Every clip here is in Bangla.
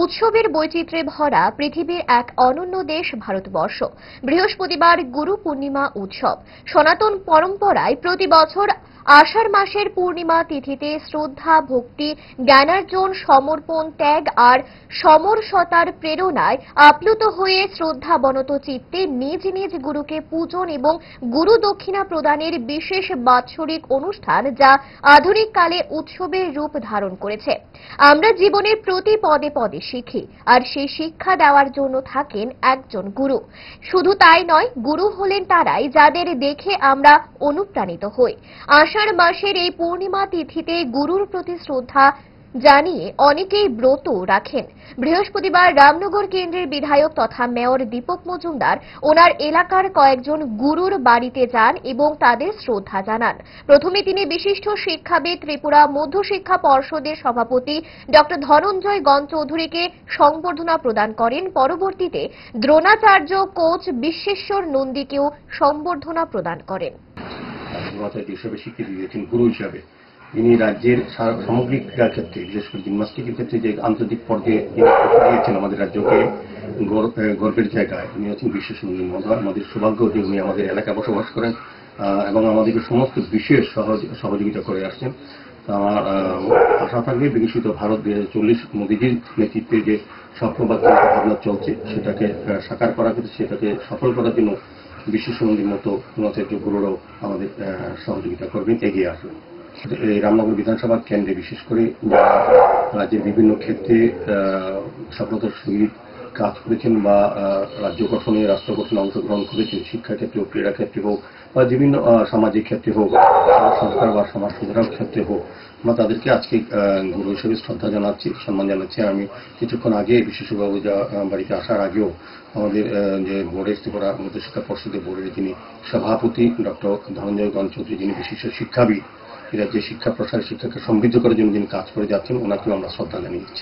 উৎসবের বৈচিত্র্যে ভরা পৃথিবীর এক অনন্য দেশ ভারতবর্ষ। বৃহস্পতিবার গুরু পূর্ণিমা উৎসব। সনাতন পরম্পরায় প্রতি বছর আষাঢ় মাসের পূর্ণিমা তিথিতে শ্রদ্ধা, ভক্তি, জ্ঞানার্জন, সমর্পণ, ত্যাগ আর সমরসতার প্রেরণায় আপ্লুত হয়ে শ্রদ্ধাবনত চিত্তে নিজ নিজ গুরুকে পূজন এবং গুরু দক্ষিণা প্রদানের বিশেষ বাৎসরিক অনুষ্ঠান, যা আধুনিক কালে উৎসবের রূপ ধারণ করেছে। আমরা জীবনের প্রতি পদে পদে শিখি, আর সেই শিক্ষা দেওয়ার জন্য থাকেন একজন গুরু। শুধু তাই নয়, গুরু হলেন তারাই যাদের দেখে আমরা অনুপ্রাণিত হই। আষাঢ় মাসের এই পূর্ণিমা তিথিতে গুরুর প্রতি শ্রদ্ধা জানিয়ে অনেকেই ব্রত রাখেন। বৃহস্পতিবার রামনগর কেন্দ্রের বিধায়ক তথা মেয়র দীপক মজুমদার ওনার এলাকার কয়েকজন গুরুর বাড়িতে যান এবং তাদের শ্রদ্ধা জানান। প্রথমে তিনি বিশিষ্ট শিক্ষাবিদ, ত্রিপুরা মধ্যশিক্ষা পর্ষদের সভাপতি ডক্টর ধনঞ্জয় গণ চৌধুরীকে সংবর্ধনা প্রদান করেন। পরবর্তীতে দ্রোণাচার্য কোচ বিশ্বেশ্বর নন্দীকেও সংবর্ধনা প্রদান করেন। স্বীকৃতি দিয়েছেন গুরু হিসাবে। তিনি রাজ্যের সামগ্রিক ক্রীড়া ক্ষেত্রে, বিশেষ করে জিমন্যাস্টিকের ক্ষেত্রে যে আন্তর্জাতিক পর্যায়ে দিয়েছেন আমাদের রাজ্যকে গর্বের জায়গায়, তিনি হচ্ছেন বিশ্বেশ্বর নন্দী মহোদয়। আমাদের সৌভাগ্য যে উনি আমাদের এলাকায় বসবাস করেন এবং আমাদেরকে সমস্ত বিশেষ সহযোগিতা করে আসছেন। আমার আশা থাকবে বিকশিত ভারত 2040 মোদীজির নেতৃত্বে যে স্বপ্ন বা ভাবনা চলছে, সেটাকে সাকার করার ক্ষেত্রে, সেটাকে সফল করার জন্য বিশ্বেশ্বর নন্দীর মতো দ্রোণাচার্য গুরুরাও আমাদের সহযোগিতা করবেন, এগিয়ে আসবেন। এই রামনগর বিধানসভা কেন্দ্রে বিশেষ করে রাজ্যের বিভিন্ন ক্ষেত্রে সফলতার সহিত কাজ করেছেন বা রাজ্য গঠনে, রাষ্ট্র গঠনে অংশগ্রহণ করেছেন, শিক্ষা ক্ষেত্রে হোক, ক্রীড়া ক্ষেত্রে হোক, বা বিভিন্ন সামাজিক ক্ষেত্রে হোক, সংস্কার বা সমাজ সুধারণার ক্ষেত্রে হোক, আমরা তাদেরকে আজকে গুরু হিসেবে শ্রদ্ধা জানাচ্ছি, সম্মান জানাচ্ছি। আমি কিছুক্ষণ আগে বিশেষবাবু বাড়িতে আসার আগেও আমাদের যে বোর্ডের ত্রিপুরা মধ্যশিক্ষা পর্ষদের বোর্ডের যিনি সভাপতি ডক্টর ধনঞ্জয় গণ চৌধুরী, যিনি বিশিষ্ট শিক্ষাবিদ, রাজ্যের শিক্ষা প্রসার, শিক্ষাকে সমৃদ্ধ করার জন্য যিনি কাজ করে যাচ্ছেন, ওনাকেও আমরা শ্রদ্ধা জানিয়েছি।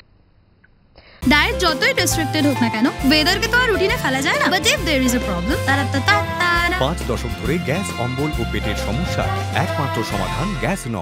ডায়েট যতই রেস্ট্রিক্টেড হোক না কেন, ওয়েদারকে তো আর রুটিনে ফেলা যায় না। But if there is a problem, 5 দশক ধরে গ্যাস, অম্বল ও পেটের সমস্যার একমাত্র সমাধান গ্যাসনল।